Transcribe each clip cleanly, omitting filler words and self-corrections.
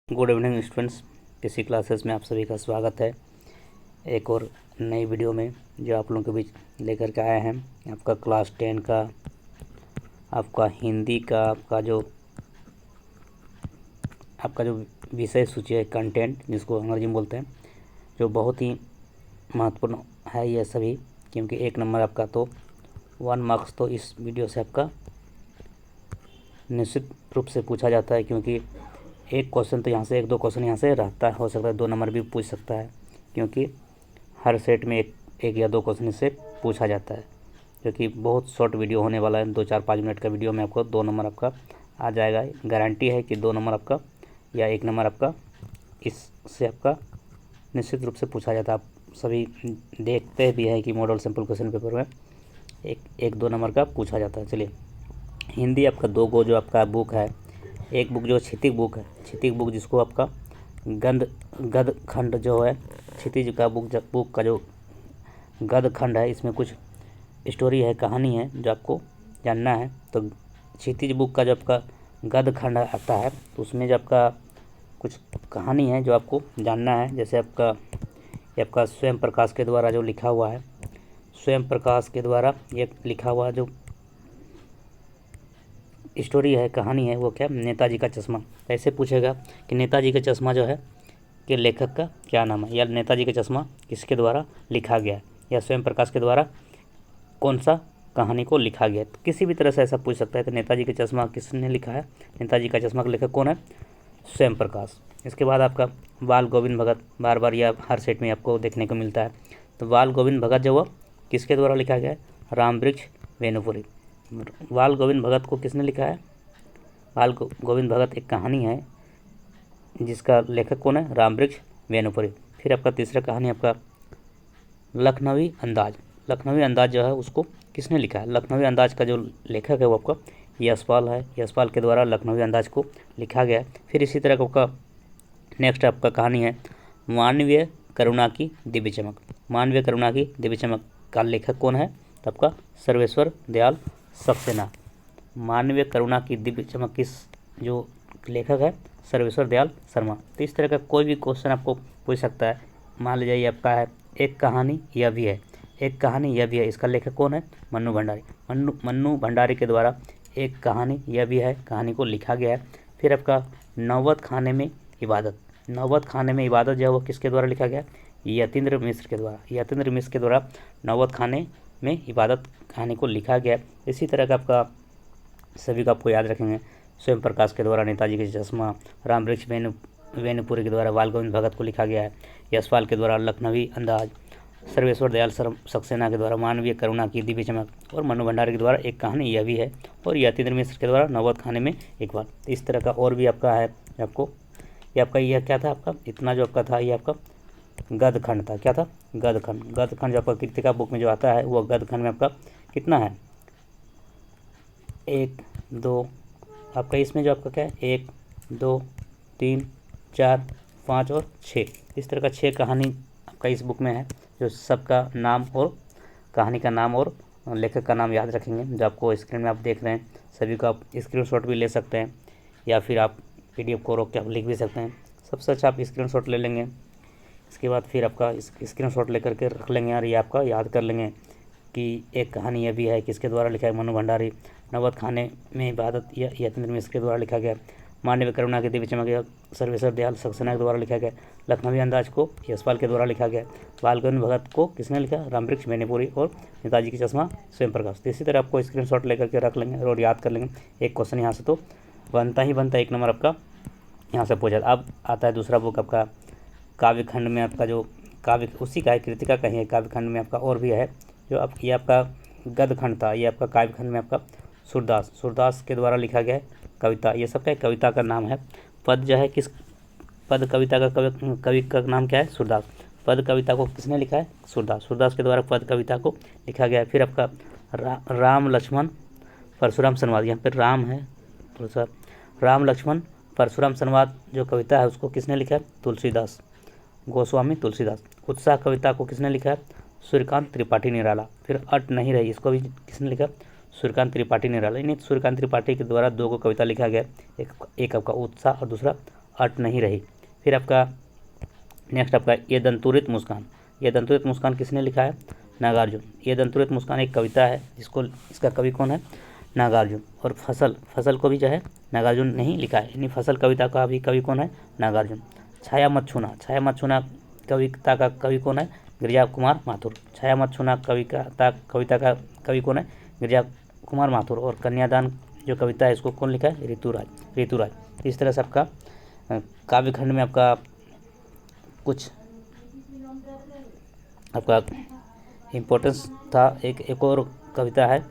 Good evening students. किसी classes में आप सभी का स्वागत है एक और नई वीडियो में जो आप लोगों के बीच लेकर के आए हैं। आपका क्लास 10 का, आपका हिंदी का, आपका जो विषय सूची है, कंटेंट जिसको अंग्रेजी में बोलते हैं, जो बहुत ही महत्वपूर्ण है यह सभी, क्योंकि 1 नंबर आपका तो 1 मार्क्स तो इस वीडियो से आपका निश्चित रूप से पूछा जाता है, क्योंकि एक क्वेश्चन तो यहाँ से, 1-2 क्वेश्चन यहाँ से रहता है, हो सकता है 2 नंबर भी पूछ सकता है, क्योंकि हर सेट में एक या 2 क्वेश्चन इससे पूछा जाता है। क्योंकि बहुत शॉर्ट वीडियो होने वाला है, 2-4-5 मिनट का वीडियो में आपको 2 नंबर आपका आ जाएगा। गारंटी है कि 2 नंबर आपका या 1 नंबर आपका इससे आपका निश्चित रूप से पूछा जाता है। आप सभी देखते भी हैं कि मॉडल सिंपल क्वेश्चन पेपर में 1-2 नंबर का पूछा जाता है। चलिए, हिंदी आपका 2 गो जो आपका बुक है, एक बुक जो क्षितिज बुक है, क्षितिज बुक जिसको आपका गद्य खंड जो है, क्षितिज का बुक का जो गद्य खंड है, इसमें कुछ स्टोरी है, कहानी है जो आपको जानना है। तो क्षितिज बुक का जो आपका गद्य खंड आता है, तो उसमें जो आपका कुछ कहानी है जो आपको जानना है। जैसे आपका स्वयं प्रकाश के द्वारा जो लिखा हुआ है, स्वयं प्रकाश के द्वारा ये लिखा हुआ जो स्टोरी है, कहानी है, वो क्या, नेताजी का चश्मा। ऐसे पूछेगा कि नेताजी का चश्मा जो है कि लेखक का क्या नाम है, या नेताजी का चश्मा किसके द्वारा लिखा गया है, या स्वयं प्रकाश के द्वारा कौन सा कहानी को लिखा गया है। तो किसी भी तरह से ऐसा पूछ सकता है। तो नेताजी का चश्मा किसने लिखा है, नेताजी का चश्मा का लेखक कौन है, स्वयं प्रकाश। इसके बाद आपका बाल गोविंद भगत, बार बार यह हर सेट में आपको देखने को मिलता है। तो बाल गोविंद भगत जो वह किसके द्वारा लिखा गया है, रामवृक्ष वेनुपुरी। बाल गोविंद भगत को किसने लिखा है, बाल गोविंद भगत एक कहानी है जिसका लेखक कौन है, रामवृक्ष वेनुपुरी। फिर आपका तीसरा कहानी आपका लखनवी अंदाज। लखनवी अंदाज जो है उसको किसने लिखा है, लखनवी अंदाज का जो लेखक है वो आपका यशपाल है, यशपाल के द्वारा लखनवी अंदाज को लिखा गया है। फिर इसी तरह का आपका नेक्स्ट आपका कहानी है मानवीय करुणा की दिव्य चमक। मानवीय करुणा की दिव्य चमक का लेखक कौन है, तो आपका सर्वेश्वर दयाल सक्सेना। मानवीय करुणा की दिव्य चमक किस जो लेखक है, सर्वेश्वर दयाल शर्मा। तो इस तरह का कोई भी क्वेश्चन आपको पूछ सकता है। मान लीजिए आपका है एक कहानी यह भी है, एक कहानी यह भी है, इसका लेखक कौन है, मन्नू भंडारी। मन्नू भंडारी के द्वारा एक कहानी यह भी है, कहानी को लिखा गया है। फिर आपका नौबत खाने में इबादत। नौबत खाने में इबादत जो है वो किसके द्वारा लिखा गया, यतीन्द्र मिश्र के द्वारा। यतीन्द्र मिश्र के द्वारा नौबत खाने में इबादत कहानी को लिखा गया। इसी तरह का आपका सभी को आपको याद रखेंगे, स्वयं प्रकाश के द्वारा नेताजी का चश्मा, रामवृक्ष वेनुपुरी के द्वारा बाल गोविंद भगत को लिखा गया है, यशपाल के द्वारा लखनवी अंदाज, सर्वेश्वर दयाल सक्सेना के द्वारा मानवीय करुणा की दिव्य चमक, और मन्नू भंडारी के द्वारा एक कहानी यह भी है, और यतीन्द्र मिश्र के द्वारा नौबत खाने में एक बार। इस तरह का और भी आपका है आपको। ये आपका यह क्या था, आपका इतना जो आपका था ये आपका गद्य खंड था। क्या था, गद्य खंड। गद्य खंड जो आपका कृतिका बुक में जो आता है वो गद्य खंड में आपका कितना है, 1 2 आपका इसमें जो आपका क्या है 1 2 3 4 5 और 6, इस तरह का 6 कहानी आपका इस बुक में है, जो सबका नाम और कहानी का नाम और लेखक का नाम याद रखेंगे। जो आपको स्क्रीन में आप देख रहे हैं, सभी को आप स्क्रीनशॉट भी ले सकते हैं, या फिर आप PDF को रोक के आप लिख भी सकते हैं। सबसे अच्छा आप स्क्रीनशॉट ले लेंगे, इसके बाद फिर आपका स्क्रीनशॉट लेकर के रख लेंगे, और ये आपका याद कर लेंगे कि एक कहानी यह भी है, किसके द्वारा लिखा है, मन्नू भंडारी। नौबत खाने में इबादत यतीन्द्र मिश्र के द्वारा लिखा गया। मानवीय करुणा के दिव्य चमक सर्वेश्वर दयाल सक्सेना के द्वारा लिखा गया। लखनवी अंदाज को यशपाल के द्वारा लिखा गया। बाल गोविंद भगत को किसने लिखा, रामवृक्ष वेनुपुरी, और नेताजी का चश्मा स्वयं प्रकाश। तो इसी तरह आपको स्क्रीनशॉट लेकर के रख लेंगे और याद कर लेंगे। एक क्वेश्चन यहाँ से तो बनता ही बनता है, 1 नंबर आपका यहाँ से पूछा। अब आता है दूसरा बुक आपका काव्य खंड में, आपका जो काव्य उसी का है, कृतिका का ही है। काव्य खंड में आपका और भी है, जो आप ये आपका गद्य खंड था, ये आपका काव्य खंड में आपका सूरदास के द्वारा लिखा गया है कविता। ये सब क्या है, कविता का नाम है। पद जो है किस पद कविता का कवि का नाम क्या है, सूरदास। पद कविता को किसने लिखा है, सूरदास के द्वारा पद कविता को लिखा गया है। फिर आपका राम लक्ष्मण परशुराम संवाद, यहाँ पर राम है थोड़ा सा, राम लक्ष्मण परशुराम संवाद जो कविता है उसको किसने लिखा है, तुलसीदास, गोस्वामी तुलसीदास। उत्साह कविता को किसने लिखा है, सूर्यकांत त्रिपाठी निराला। फिर अट नहीं रही, इसको भी किसने लिखा, सूर्यकांत त्रिपाठी निराला। यानी सूर्यकांत त्रिपाठी के द्वारा 2 को कविता लिखा गया, एक आपका उत्साह और दूसरा अट नहीं रही। फिर आपका नेक्स्ट आपका ये दंतुरित मुस्कान। ये दंतुरित मुस्कान किसने लिखा है? नागार्जुन। ये दंतुरित मुस्कान एक कविता है जिसको इसका कवि कौन है? नागार्जुन। और फसल, फसल को भी जो है नागार्जुन ने ही लिखा है, यानी फसल कविता का भी कवि कौन है? नागार्जुन। छाया मत छूना, छाया मत छूना कविता का कवि कौन है? गिरिजा कुमार माथुर। छाया मत छूना कविता का कवि कौन है? गिरिजा कुमार माथुर। और कन्यादान जो कविता है इसको कौन लिखा है? ऋतुराज। ऋतुराज। इस तरह से आपका काव्यखंड में आपका कुछ आपका इम्पोर्टेंस था। एक और कविता है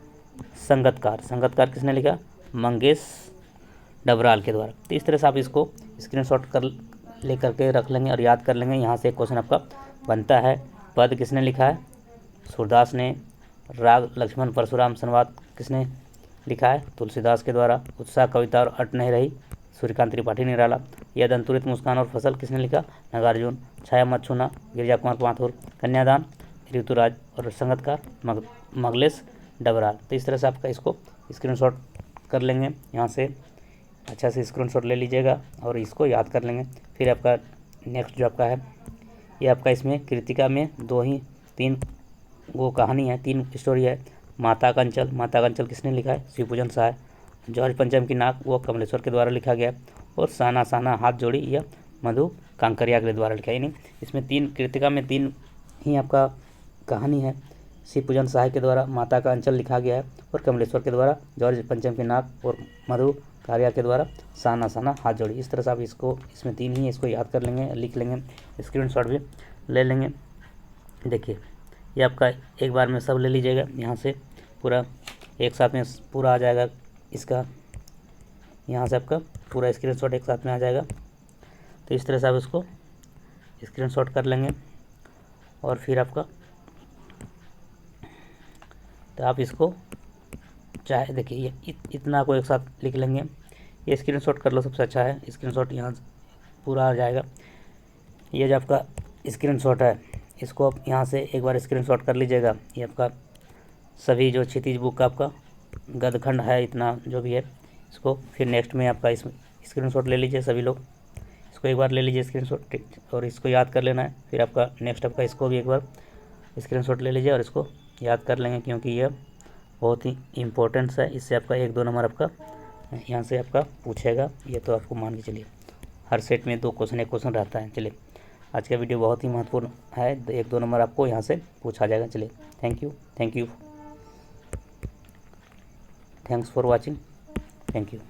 संगतकार। संगतकार किसने लिखा? मंगेश डबराल के द्वारा। तो इस तरह से आप इसको स्क्रीनशॉट कर लेकर के रख लेंगे और याद कर लेंगे। यहाँ से एक क्वेश्चन आपका बनता है। पद किसने लिखा है? सूरदास ने। राग लक्ष्मण परशुराम संवाद किसने लिखा है? तुलसीदास के द्वारा। उत्साह कविता और अट नहीं रही सूर्यकांत त्रिपाठी निराला। यह दंतुरित मुस्कान और फसल किसने लिखा? नागार्जुन। छाया मत छूना गिरिजा कुमार माथुर। कन्यादान ऋतुराज। और संगतकार मंगलेश डबराल। तो इस तरह से आपका इसको स्क्रीनशॉट कर लेंगे। यहाँ से अच्छा से स्क्रीनशॉट ले लीजिएगा और इसको याद कर लेंगे। फिर आपका नेक्स्ट जो आपका है ये आपका इसमें कृतिका में 3 वो कहानी है, 3 स्टोरी है। माता का अंचल। माता का अंचल किसने लिखा है? शिवपूजन शाह। जॉर्ज पंचम की नाक वो कमलेश्वर के द्वारा लिखा गया। और साना साना हाथ जोड़ी यह मधु कांकरिया के द्वारा लिखा है। यानी इसमें 3 कृतिका में 3 ही आपका कहानी है। शिवपूजन शाह के द्वारा माता का अंचल लिखा गया है और कमलेश्वर के द्वारा जॉर्ज पंचम की नाक और मधु कारिया के द्वारा साना साना हाथ जोड़ी। इस तरह से आप इसको इसमें 3 ही इसको याद कर लेंगे, लिख लेंगे, स्क्रीनशॉट भी ले लेंगे। देखिए ये आपका एक बार में सब ले लीजिएगा। यहाँ से पूरा एक साथ में पूरा आ जाएगा इसका। यहाँ से आपका पूरा स्क्रीनशॉट एक साथ में आ जाएगा। तो इस तरह से आप इसको स्क्रीनशॉट कर लेंगे और फिर आपका तो आप इसको चाहे देखिए ये इतना को एक साथ लिख लेंगे। ये स्क्रीनशॉट कर लो, सबसे अच्छा है। स्क्रीनशॉट यहाँ पूरा आ जाएगा। ये जो आपका स्क्रीनशॉट है इसको आप यहाँ से एक बार स्क्रीनशॉट कर लीजिएगा। ये आपका सभी जो क्षितिज बुक का आपका गदखंड है, इतना जो भी है इसको फिर नेक्स्ट में आपका इस स्क्रीनशॉट ले लीजिए। सभी लोग इसको एक बार ले लीजिए स्क्रीनशॉट और इसको याद कर लेना है। फिर आपका नेक्स्ट आपका इसको भी एक बार स्क्रीनशॉट ले लीजिए और इसको याद कर लेंगे, क्योंकि यह बहुत ही इम्पोर्टेंस है। इससे आपका 1-2 नंबर आपका यहाँ से आपका पूछेगा। ये तो आपको मान के चलिए हर सेट में 2 क्वेश्चन, 1 क्वेश्चन रहता है। चलिए आज का वीडियो बहुत ही महत्वपूर्ण है। 1-2 नंबर आपको यहाँ से पूछा जाएगा। चलिए thank you, thanks for watching, thank you.